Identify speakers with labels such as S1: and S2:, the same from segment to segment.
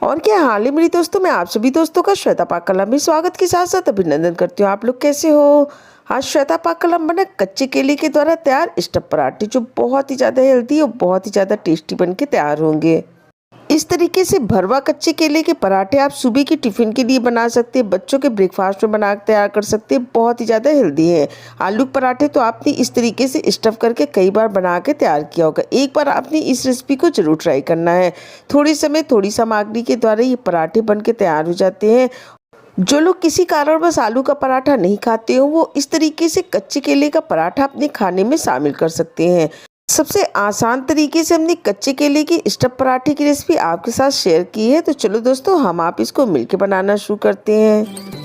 S1: और क्या हाल है मेरी दोस्तों। मैं आप सभी दोस्तों का श्वेता पाकलम में स्वागत के साथ साथ अभिनंदन करती हूँ। आप लोग कैसे हो? आज श्वेता पाकलम बना कच्चे केले के द्वारा तैयार स्टफ पराठे, जो बहुत ही ज़्यादा हेल्दी और बहुत ही ज़्यादा टेस्टी बन के तैयार होंगे। इस तरीके से भरवा कच्चे केले के पराठे आप सुबह की टिफिन के लिए बना सकते हैं, बच्चों के ब्रेकफास्ट में बना तैयार कर सकते हैं। बहुत ही ज़्यादा हेल्दी है। आलू के पराठे तो आपने इस तरीके से स्टफ करके कई बार बना के तैयार किया होगा। एक बार आपने इस रेसिपी को जरूर ट्राई करना है। थोड़ी समय थोड़ी सामग्री के द्वारा ये पराठे बन के तैयार हो जाते हैं। जो लोग किसी कारणवश आलू का पराठा नहीं खाते हो, वो इस तरीके से कच्चे केले का पराठा अपने खाने में शामिल कर सकते हैं। सबसे आसान तरीके से हमने कच्चे केले की स्टफ पराठे की रेसिपी आपके साथ शेयर की है। तो चलो दोस्तों, हम आप इसको मिलके बनाना शुरू करते हैं।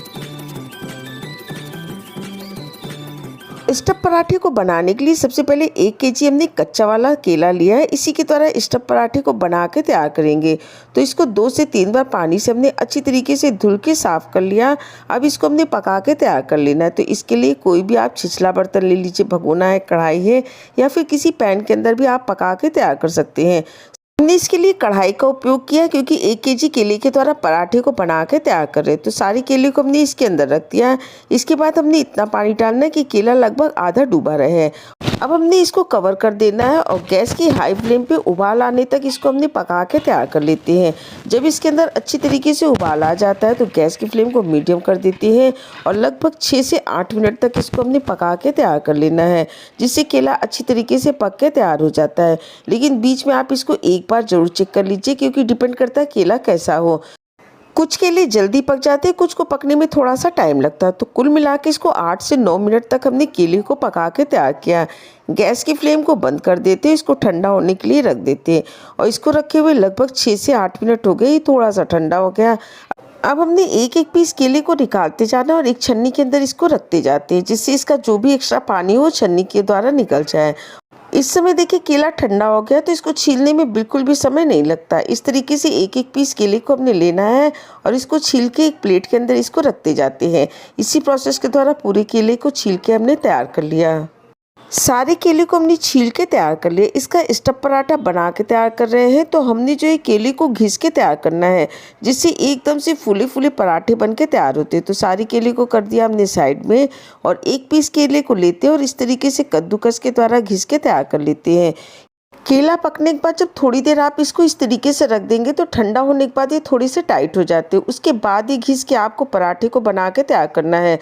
S1: स्टफ पराठे को बनाने के लिए सबसे पहले 1 केजी हमने कच्चा वाला केला लिया है। इसी के द्वारा स्टफ पराठे को बना के तैयार करेंगे। तो इसको 2 से 3 बार पानी से हमने अच्छी तरीके से धुल के साफ कर लिया। अब इसको हमने पका के तैयार कर लेना है। तो इसके लिए कोई भी आप छिछला बर्तन ले लीजिए, भगोना है, कढ़ाई है, या फिर किसी पैन के अंदर भी आप पका के तैयार कर सकते हैं। हमने इसके लिए कढ़ाई का उपयोग किया क्योंकि 1 केजी केले के द्वारा पराठे को बना के तैयार कर रहे हैं। तो सारे केले को हमने इसके अंदर रख दिया। इसके बाद हमने इतना पानी डालना है कि केला लगभग आधा डूबा रहे। अब हमने इसको कवर कर देना है और गैस की हाई फ्लेम पे उबाल आने तक इसको हमने पका के तैयार कर लेते हैं। जब इसके अंदर अच्छी तरीके से उबाल आ जाता है तो गैस की फ्लेम को मीडियम कर देते हैं और लगभग 6 से 8 मिनट तक इसको हमने पका के तैयार कर लेना है, जिससे केला अच्छी तरीके से पक के तैयार हो जाता है। लेकिन बीच में आप इसको एक बार जरूर चेक कर लीजिए, क्योंकि डिपेंड करता है केला कैसा हो। कुछ केले जल्दी पक जाते हैं, कुछ को पकने में थोड़ा सा टाइम लगता है। तो कुल मिला के इसको 8 से 9 मिनट तक हमने केले को पका के तैयार किया। गैस की फ्लेम को बंद कर देते हैं, इसको ठंडा होने के लिए रख देते हैं। और इसको रखे हुए लगभग 6 से 8 मिनट हो गए, थोड़ा सा ठंडा हो गया। अब हमने एक एक पीस केले को निकालते जाना और एक छन्नी के अंदर इसको रखते जाते हैं, जिससे इसका जो भी एक्स्ट्रा पानी हो छन्नी के द्वारा निकल जाए। इस समय देखिए केला ठंडा हो गया, तो इसको छीलने में बिल्कुल भी समय नहीं लगता। इस तरीके से एक एक पीस केले को हमने लेना है और इसको छील के एक प्लेट के अंदर इसको रखते जाते हैं। इसी प्रोसेस के द्वारा पूरे केले को छील के हमने तैयार कर लिया। सारे केले को हमने छील के तैयार कर लिया। इसका स्टफ पराठा बना के तैयार कर रहे हैं, तो हमने जो है केले को घिस के तैयार करना है, जिससे एकदम से फूले फूले पराठे बन के तैयार होते हैं। तो सारी केले को कर दिया हमने साइड में और एक पीस केले को लेते हैं और इस तरीके से कद्दूकस के द्वारा घिस के तैयार कर लेते हैं। केला पकने के बाद जब थोड़ी देर आप इसको इस तरीके से रख देंगे तो ठंडा होने के बाद ये थोड़ी से टाइट हो जाते हैं। उसके बाद ही घिस के आपको पराठे को बना के तैयार करना है।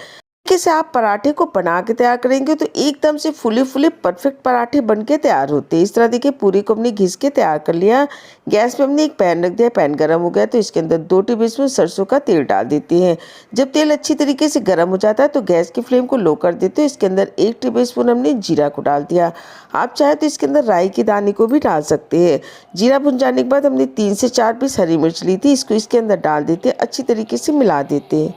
S1: से आप पराठे को बना के तैयार करेंगे तो एकदम से फूले फूले परफेक्ट पराठे बन के तैयार होते हैं। इस तरह देखिए पूरी को हमने घिस के तैयार कर लिया। गैस पे हमने एक पैन रख दिया। पैन गर्म हो गया तो इसके अंदर 2 टेबलस्पून सरसों का तेल डाल देते हैं। जब तेल अच्छी तरीके से गर्म हो जाता है तो गैस की फ्लेम को लो कर देते हैं। इसके अंदर 1 टेबलस्पून हमने जीरा को डाल दिया। आप चाहे तो इसके अंदर राई के दाने को भी डाल सकते हैं। जीरा भुन जाने के बाद हमने 3 से 4 पीस हरी मिर्च ली थी, इसको इसके अंदर डाल देते, अच्छी तरीके से मिला देते।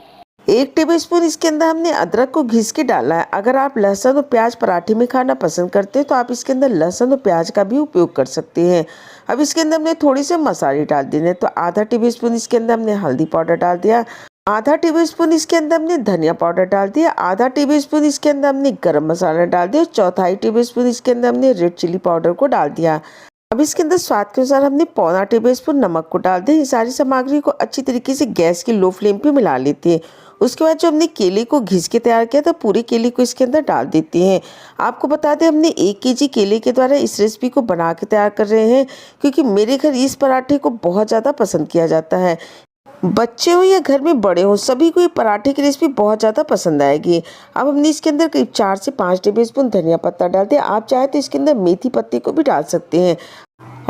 S1: 1 टेबलस्पून इसके अंदर हमने अदरक को घिस के डाला है। अगर आप लहसुन और प्याज पराठे में खाना पसंद करते हैं तो आप इसके अंदर लहसुन और प्याज का भी उपयोग कर सकते हैं। अब इसके अंदर हमने थोड़े से मसाले डाल देने। तो आधा टेबलस्पून इसके अंदर हमने हल्दी पाउडर डाल दिया, आधा टेबलस्पून इसके अंदर हमने धनिया पाउडर डाल दिया, आधा टेबलस्पून इसके अंदर हमने गरम मसाला डाल दिया और चौथाई टेबलस्पून इसके अंदर हमने रेड चिली पाउडर को डाल दिया। अब इसके अंदर स्वाद के अनुसार हमने पौना टेबलस्पून नमक को डाल दिया। ये सारी सामग्री को अच्छी तरीके से गैस की लो फ्लेम पे मिला लेते हैं। उसके बाद जो हमने केले को घिस के तैयार किया था, पूरे केले को इसके अंदर डाल देते हैं। आपको बता दें हमने 1 केजी केले के द्वारा इस रेसिपी को बना के तैयार कर रहे हैं, क्योंकि मेरे घर इस पराठे को बहुत ज़्यादा पसंद किया जाता है। बच्चे हो या घर में बड़े हो, सभी को ये पराठे की रेसिपी बहुत ज़्यादा पसंद आएगी। अब हमने इसके अंदर करीब 4 से 5 टेबलस्पून धनिया पत्ता डाल दिया। आप चाहे तो इसके अंदर मेथी पत्ते को भी डाल सकते हैं।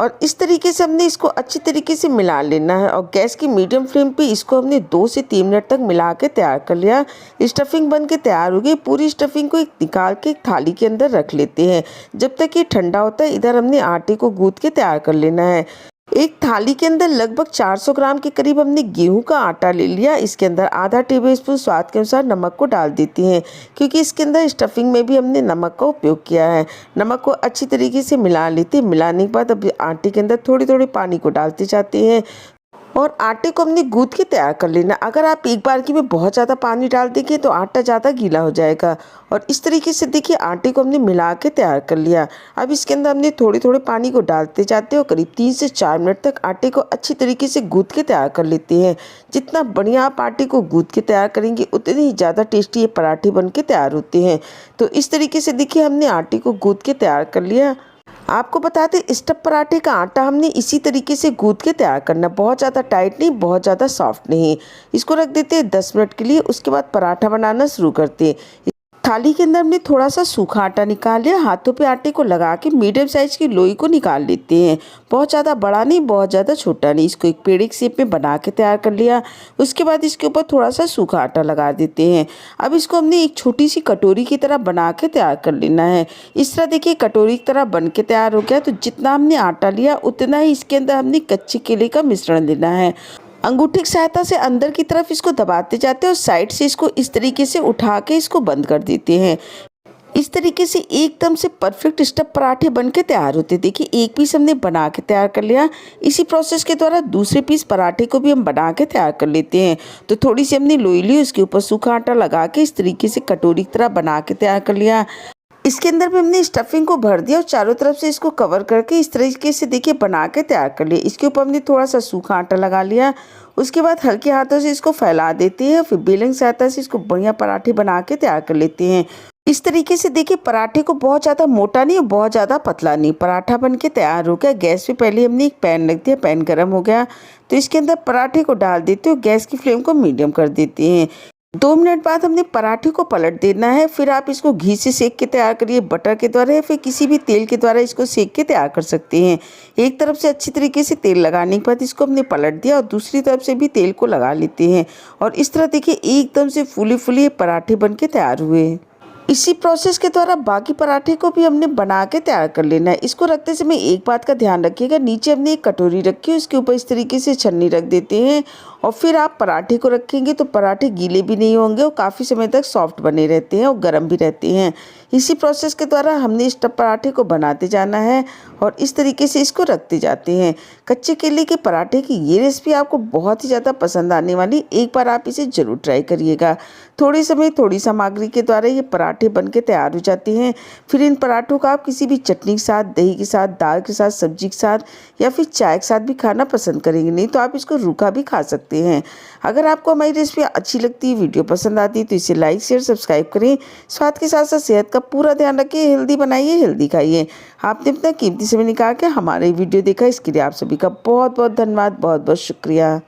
S1: और इस तरीके से हमने इसको अच्छी तरीके से मिला लेना है और गैस की मीडियम फ्लेम पे इसको हमने 2 से 3 मिनट तक मिला के तैयार कर लिया। स्टफिंग बन के तैयार हो गई। पूरी स्टफिंग को एक निकाल के एक थाली के अंदर रख लेते हैं। जब तक ये ठंडा होता है, इधर हमने आटे को गूंथ के तैयार कर लेना है। एक थाली के अंदर लगभग 400 ग्राम के करीब हमने गेहूं का आटा ले लिया। इसके अंदर आधा टेबलस्पून स्वाद के अनुसार नमक को डाल देती हैं, क्योंकि इसके अंदर स्टफिंग में भी हमने नमक का उपयोग किया है। नमक को अच्छी तरीके से मिला लेते हैं। मिलाने के बाद अब आटे के अंदर थोड़ी थोड़ी पानी को डालते जाते हैं। और आटे को हमने गूँथ के तैयार कर लेना। अगर आप एक बारगी में बहुत ज़्यादा पानी डाल देंगे तो आटा ज़्यादा गीला हो जाएगा। और इस तरीके से देखिए आटे को हमने मिला के तैयार कर लिया। अब इसके अंदर हमने थोड़े थोड़े पानी को डालते जाते हैं और करीब 3 से 4 मिनट तक आटे को अच्छी तरीके से गूँथ के तैयार कर लेते हैं। जितना बढ़िया आप आटे को गूँथ के तैयार करेंगे उतने ही ज़्यादा टेस्टी ये पराठे बन के तैयार होते हैं। तो इस तरीके से देखिए हमने आटे को गूँथ के तैयार कर लिया। आपको बता दें स्टफ पराठे का आटा हमने इसी तरीके से गूँथ के तैयार करना, बहुत ज़्यादा टाइट नहीं, बहुत ज़्यादा सॉफ्ट नहीं। इसको रख देते हैं 10 मिनट के लिए। उसके बाद पराठा बनाना शुरू करते हैं। थाली के अंदर हमने थोड़ा सा सूखा आटा निकाल लिया। हाथों पे आटे को लगा के मीडियम साइज की लोई को निकाल लेते हैं। बहुत ज़्यादा बड़ा नहीं, बहुत ज़्यादा छोटा नहीं। इसको एक पेड़ की शेप में बना के तैयार कर लिया। उसके बाद इसके ऊपर थोड़ा सा सूखा आटा लगा देते हैं। अब इसको हमने एक छोटी सी कटोरी की तरह बना के तैयार कर लेना है। इस तरह देखिए कटोरी की तरह बन के तैयार हो गया। तो जितना हमने आटा लिया उतना ही इसके अंदर हमने कच्चे केले का मिश्रण लेना है। अंगूठे की सहायता से अंदर की तरफ इसको दबाते जाते हैं और साइड से इसको इस तरीके से उठा के इसको बंद कर देते हैं। इस तरीके से एकदम से परफेक्ट स्टफ पराठे बन के तैयार होते हैं। देखिए एक पीस हमने बना के तैयार कर लिया। इसी प्रोसेस के द्वारा दूसरे पीस पराठे को भी हम बना के तैयार कर लेते हैं। तो थोड़ी सी हमने लोई ली, उसके ऊपर सूखा आटा लगा के इस तरीके से कटोरी की तरह बना के तैयार कर लिया। इसके अंदर भी हमने स्टफिंग को भर दिया और चारों तरफ से इसको कवर करके इस तरीके से देखिए बना के तैयार कर लिया। इसके ऊपर हमने थोड़ा सा सूखा आटा लगा लिया। उसके बाद हल्के हाथों से इसको फैला देते हैं। फिर बेलन की सहायता से इसको बढ़िया पराठे बना के तैयार कर लेते हैं। इस तरीके से देखिए पराठे को बहुत ज़्यादा मोटा नहीं और बहुत ज़्यादा पतला नहीं, पराठा बन के तैयार हो गया। गैस पे पहले हमने एक पैन रख दिया, पैन गर्म हो गया तो इसके अंदर पराठे को डाल देते हो। गैस की फ्लेम को मीडियम कर देते हैं। 2 मिनट बाद हमने पराठे को पलट देना है। फिर आप इसको घी से सेक के तैयार करिए, बटर के द्वारा या फिर किसी भी तेल के द्वारा इसको सेक के तैयार कर सकते हैं। एक तरफ से अच्छी तरीके से तेल लगाने के बाद इसको हमने पलट दिया और दूसरी तरफ से भी तेल को लगा लेते हैं। और इस तरह देखिए एकदम से फूले फूले पराठे बन के तैयार हुए। इसी प्रोसेस के द्वारा बाकी पराठे को भी हमने बना के तैयार कर लेना है। इसको रखते समय एक बात का ध्यान रखिएगा, नीचे हमने एक कटोरी रखी है, उसके ऊपर इस तरीके से छन्नी रख देते हैं और फिर आप पराठे को रखेंगे तो पराठे गीले भी नहीं होंगे और काफ़ी समय तक सॉफ्ट बने रहते हैं और गर्म भी रहते हैं। इसी प्रोसेस के द्वारा हमने स्टफ पराठे को बनाते जाना है और इस तरीके से इसको रखते जाते हैं। कच्चे केले के पराठे की ये रेसिपी आपको बहुत ही ज़्यादा पसंद आने वाली, एक बार आप इसे ज़रूर ट्राई करिएगा। थोड़े समय थोड़ी सामग्री के द्वारा ये पराठे बन के तैयार हो जाते हैं। फिर इन पराठों का आप किसी भी चटनी के साथ, दही के साथ, दाल के साथ, सब्जी के साथ या फिर चाय के साथ भी खाना पसंद करेंगे, नहीं तो आप इसको रूखा भी खा सकते हैं। अगर आपको हमारी रेसिपी अच्छी लगती है, वीडियो पसंद आती है तो इसे लाइक शेयर सब्सक्राइब करें। स्वाद के साथ साथ सेहत का पूरा ध्यान रखिए। हेल्दी बनाइए, हेल्दी खाइए। आपने अपना कीमती समय निकाल के हमारे वीडियो देखा, इसके लिए आप सभी का बहुत बहुत धन्यवाद, बहुत बहुत शुक्रिया।